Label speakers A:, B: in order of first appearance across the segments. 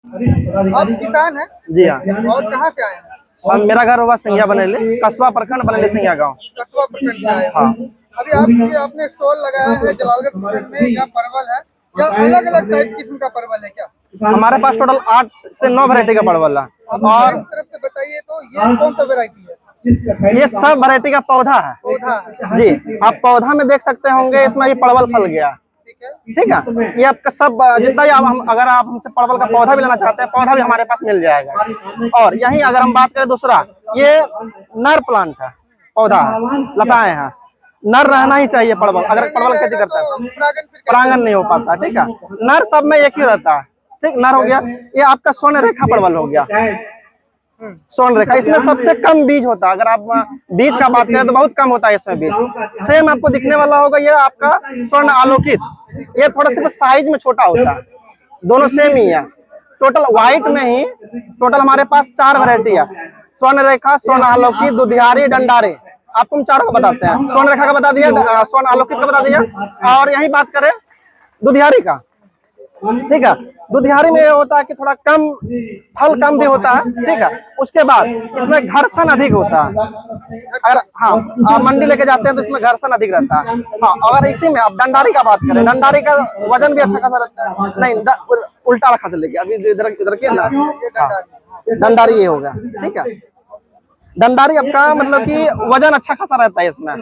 A: आप किसान हैं?
B: जी हाँ।
A: और कहाँ से आए हैं?
B: और मेरा घर हुआ सिंघिया बनेली, कस्बा प्रखंड बनेली सिंघिया गाँव।
A: कस्बा प्रखंड से आए हैं।
B: हाँ।
A: अभी आपने स्टॉल लगाया है जलालगढ़ प्रखंड में, या परवल है या अलग अलग टाइप किस्म का परवल है क्या?
B: हमारे पास टोटल 8 से 9 वैरायटी का परवल है।
A: और एक तरफ से बताइए तो ये कौन सा वैरायटी है?
B: ये सब वैरायटी का पौधा है।
A: पौधा है।
B: जी, आप पौधा में देख सकते होंगे, इसमें ये परवल फल गया।
A: ठीक है।
B: ठीक है, ये आपका सब जितना भी अगर आप हमसे परवल का पौधा भी लेना चाहते हैं, पौधा भी हमारे पास मिल जाएगा। और यहीं अगर हम बात करें दूसरा, ये नर प्लांट है, पौधा है, लताएं हैं। नर रहना ही चाहिए परवल, अगर परवल खेती करता है तो परागण नहीं हो पाता। ठीक है, नर सब में एक ही रहता है। ठीक, नर हो गया। ये आपका स्वर्ण रेखा परवल हो गया, स्वर्ण रेखा। इसमें सबसे कम बीज होता है, अगर आप बीज का बात करें तो बहुत कम होता है इसमें बीज। सेम आपको दिखने वाला होगा ये आपका स्वर्ण आलोकित, ये थोड़ा सिर्फ साइज में छोटा होता है, दोनों सेम ही है। टोटल व्हाइट में ही टोटल हमारे पास 4 वैरायटी है, स्वर्ण रेखा, स्वर्ण आलोकित, दुधियारी, डंडारी। आपको हम चारों को बताते हैं। स्वर्ण रेखा का बता दिया, स्वर्ण आलोकित का बता दिया, और यही बात करें दुधियारी का। ठीक है, दुधियारी में ये होता है कि थोड़ा कम फल कम भी होता है। ठीक है, उसके बाद इसमें घर्षण अधिक होता है। अगर हाँ मंडी लेके जाते हैं तो इसमें घर्षण अधिक रहता है। हाँ, अगर इसी में आप डंडारी का बात करें, डंडारी का वजन भी अच्छा खासा रहता है। नहीं, उल्टा रखा चलेगी अभी, इधर के ना। डंडारी ये होगा। ठीक है, डंडारी आपका मतलब कि वजन अच्छा खासा रहता है इसमें।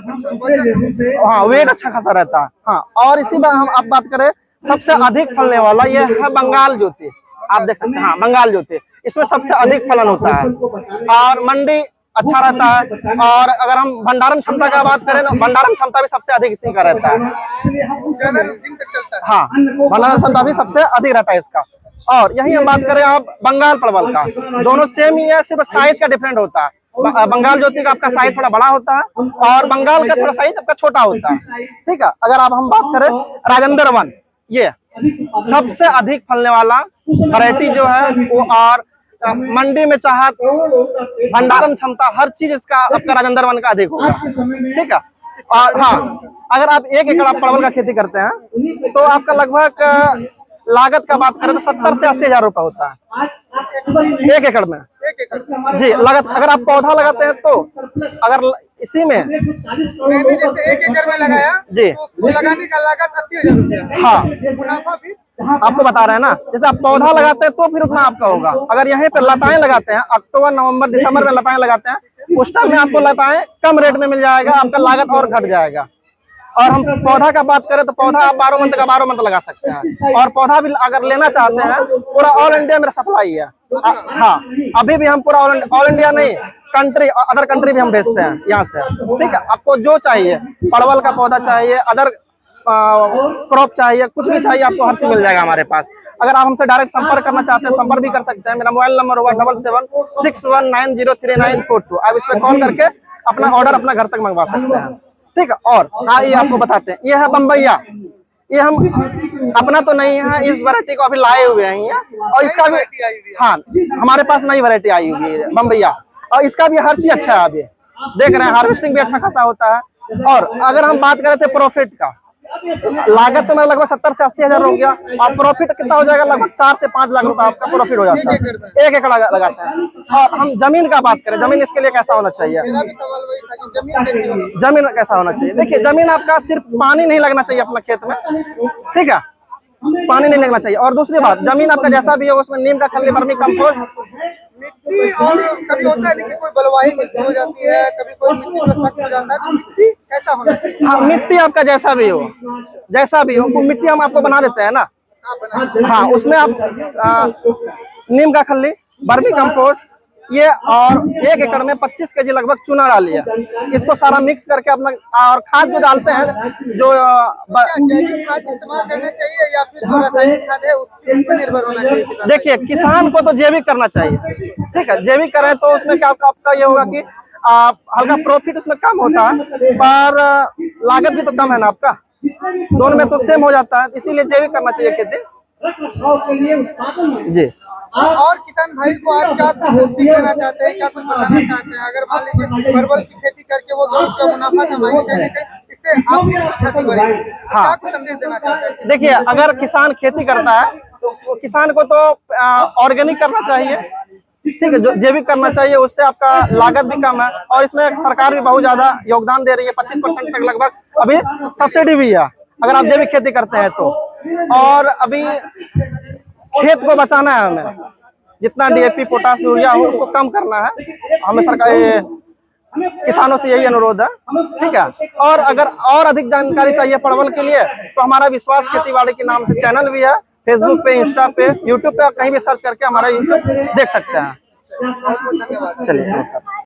B: हाँ, वेट अच्छा खासा रहता है। हाँ, और इसी में हम आप बात करें सबसे अधिक फलने वाला ये है बंगाल ज्योति। आप देख सकते हैं, हाँ बंगाल ज्योति, इसमें सबसे अधिक फलन होता है और मंडी अच्छा रहता है। और अगर हम भंडारण क्षमता का बात करें तो भंडारण क्षमता भी सबसे अधिक इसी का रहता है। हाँ, भंडारण क्षमता भी सबसे अधिक रहता है इसका। और यही हम बात करें आप बंगाल परवल का, दोनों सेम ही है, सिर्फ साइज का डिफरेंट होता है। बंगाल ज्योति का आपका साइज थोड़ा बड़ा होता है और बंगाल का थोड़ा साइज आपका छोटा होता है। ठीक है, अगर आप हम बात करें राजेंद्र वन, ये सबसे अधिक फलने वाला वैरायटी जो है वो, और मंडी में चाहत भंडारण क्षमता हर चीज इसका आपका राजेंद्र वन का अधिक होगा। ठीक है, और हाँ अगर आप 1 एकड़ आप परवल का खेती करते हैं तो आपका लगभग लागत का बात करें तो 70 से 80 हजार रुपए होता है 1 एकड़ में। जी, लागत अगर आप पौधा लगाते हैं तो, अगर इसी में
A: मैंने जैसे 1 एकड़ में लगाया
B: जी,
A: तो लगाने का लागत 80,000 रुपया।
B: हाँ,
A: मुनाफा भी
B: आपको बता रहे हैं ना, जैसे आप पौधा लगाते हैं तो फिर उतना आपका होगा। अगर यहीं पे लताएं लगाते हैं, अक्टूबर नवंबर दिसंबर में लताएं लगाते हैं, उस टाइम में आपको लताएं कम रेट में मिल जाएगा, आपका लागत और घट जाएगा। और हम पौधा का बात करें तो पौधा आप 12 मंथ का 12 मंथ लगा सकते हैं। और पौधा भी अगर लेना चाहते हैं, पूरा ऑल इंडिया में सप्लाई है। हाँ, अभी भी हम पूरा ऑल इंडिया नहीं, कंट्री अदर कंट्री भी हम भेजते हैं यहाँ से। ठीक है, आपको जो चाहिए, परवल का पौधा चाहिए, अदर क्रॉप चाहिए, कुछ भी चाहिए, आपको हर चीज मिल जाएगा हमारे पास। अगर आप हमसे डायरेक्ट संपर्क करना चाहते हैं, संपर्क भी कर सकते हैं। मेरा मोबाइल नंबर हुआ 7761903942। आप इस पे कॉल करके अपना ऑर्डर अपना घर तक मंगवा सकते हैं। ठीक है, और आइए आपको बताते हैं, ये है बम्बैया। ये हम अपना तो नहीं है, इस वैरायटी को अभी लाए हुए हैं और इसका भी हाँ हमारे पास नई वैरायटी आई हुई है बम्बैया, और इसका भी हर चीज अच्छा है। अभी देख रहे हैं हार्वेस्टिंग भी अच्छा खासा होता है। और अगर हम बात करें थे प्रॉफिट का, लागत तो मेरा लगभग 70 से 80 हजार हो गया, और प्रॉफिट कितना हो जाएगा, लगभग 4 से 5 लाख रुपए आपका प्रॉफिट हो जाता है 1 एकड़ लगाते हैं। और हम जमीन का बात करें, जमीन इसके लिए कैसा होना चाहिए, जमीन कैसा होना चाहिए। देखिए, जमीन आपका सिर्फ पानी नहीं लगना चाहिए अपना खेत में। ठीक है, पानी नहीं लगना चाहिए। और दूसरी बात, जमीन आपका जैसा भी हो, उसमें नीम का खल्ली, वर्मी कंपोस्ट,
A: मिट्टी, और कभी होता है कि कोई बलुआही मिट्टी हो जाती है, कभी कोई मिट्टी में सख्त हो जाता है, तो मिट्टी कैसा होना चाहिए?
B: हाँ, मिट्टी आपका जैसा भी हो, जैसा भी हो, वो मिट्टी हम आपको बना देते हैं ना। हाँ, उसमें आप नीम का खल्ली, वर्मी कंपोस्ट, ये और 1 एकड़ में 25 केजी लगभग चूना डालिए। इसको सारा मिक्स करके अपना, और खाद जो डालते हैं जो
A: जैविक खाद इस्तेमाल करना चाहिए या फिर जो रासायनिक खाद है उस पर निर्भर होना चाहिए?
B: देखिए, किसान को तो जैविक करना चाहिए। ठीक है, जैविक करें तो उसमें क्या आपका ये होगा कि हल्का प्रॉफिट उसमें कम होता है, पर लागत भी तो कम है ना आपका, दोनों में तो सेम हो जाता है, इसीलिए जैविक करना चाहिए खेती। जी,
A: और किसान भाई को आप क्या कुछ सीख देना चाहते हैं, क्या कुछ बताना चाहते हैं? अगर मान लीजिए परवल की खेती करके वो 2 रुपया मुनाफा कमाएंगे, कहीं ना कहीं इससे आपकी खेती बढ़ेगी, क्या कुछ संदेश देना चाहते हैं?
B: देखिए, अगर किसान खेती करता है तो किसान को तो ऑर्गेनिक करना चाहिए, ठीक है, जो जैविक करना चाहिए, उससे आपका लागत भी कम है और इसमें सरकार भी बहुत ज्यादा योगदान दे रही है, 25% तक लगभग अभी सब्सिडी भी है अगर आप जैविक खेती करते हैं तो। और अभी खेत को बचाना है हमें, जितना डीएपी पोटाश यूरिया हो उसको कम करना है हमें, सरकार किसानों से यही अनुरोध है, ठीक है। और अगर और अधिक जानकारी चाहिए परवल के लिए तो हमारा विश्वास खेतीबाड़ी के नाम से चैनल भी है, फेसबुक पे, इंस्टा पे, यूट्यूब पे, कहीं भी सर्च करके हमारा यूट्यूब देख सकते हैं। चलिए, नमस्कार।